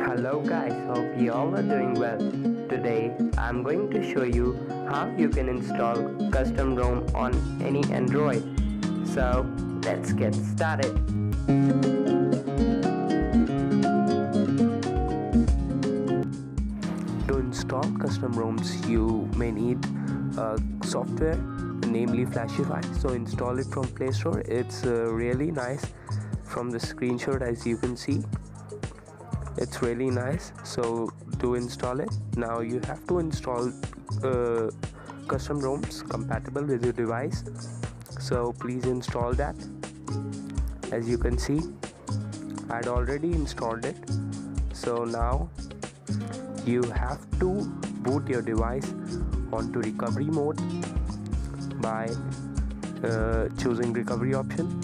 Hello guys, hope you all are doing well. Today I'm going to show you how you can install Custom Rom on any Android. So let's get started. To install Custom ROMs you may need software, namely Flashify. So install it from Play Store. It's really nice. From the screenshot, as you can see, it's really nice. So to install it, now you have to install custom ROMs compatible with your device. So please install that. As you can see, I'd already installed it. So now you have to boot your device onto recovery mode by choosing recovery option.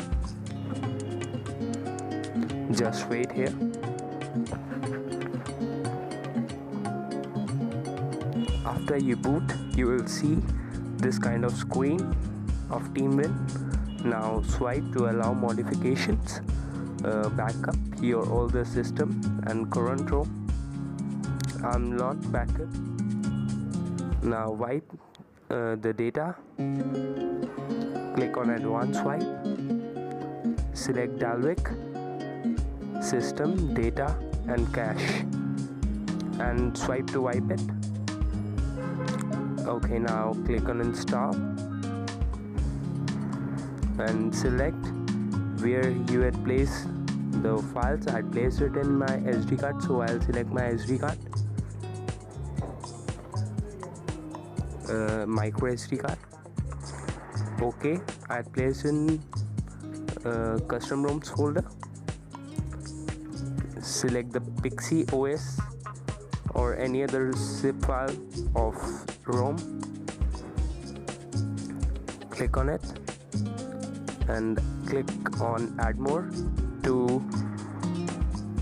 Just wait here. After you boot, you will see this kind of screen of TeamWin. Now swipe to allow modifications, backup your older system and current ROM. I'm not backup. Now wipe the data. Click on advanced swipe. Select Dalvik, system, data and cache, and swipe to wipe it. Okay, now click on install and select where you had placed the files. I placed it in my SD card, so I'll select my SD card, micro SD card. Okay, I placed in custom ROMs folder. Select the PIXYS OS or any other zip file of ROM. Click on it and click on add more to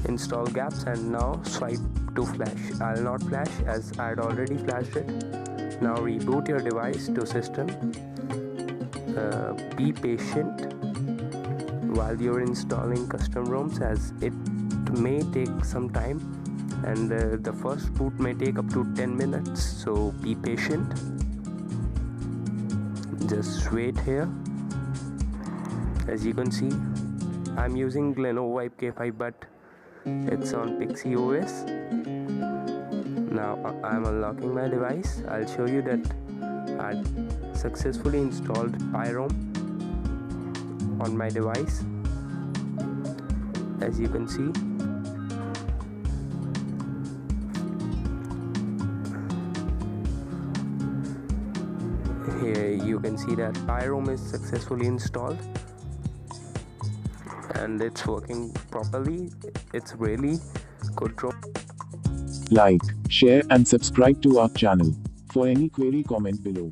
install gaps, and now swipe to flash. I'll not flash as I had already flashed it. Now reboot your device to system. Be patient while you're installing custom ROMs, as it may take some time, and the first boot may take up to 10 minutes, so be patient. Just wait here. As you can see, I'm using Lenovo K5, but it's on PIXYS OS. Now I'm unlocking my device. I'll show you that I successfully installed PyROM on my device. As you can see, here you can see that PyROM is successfully installed and it's working properly. It's really good ROM. Like, share and subscribe to our channel. For any query, comment below.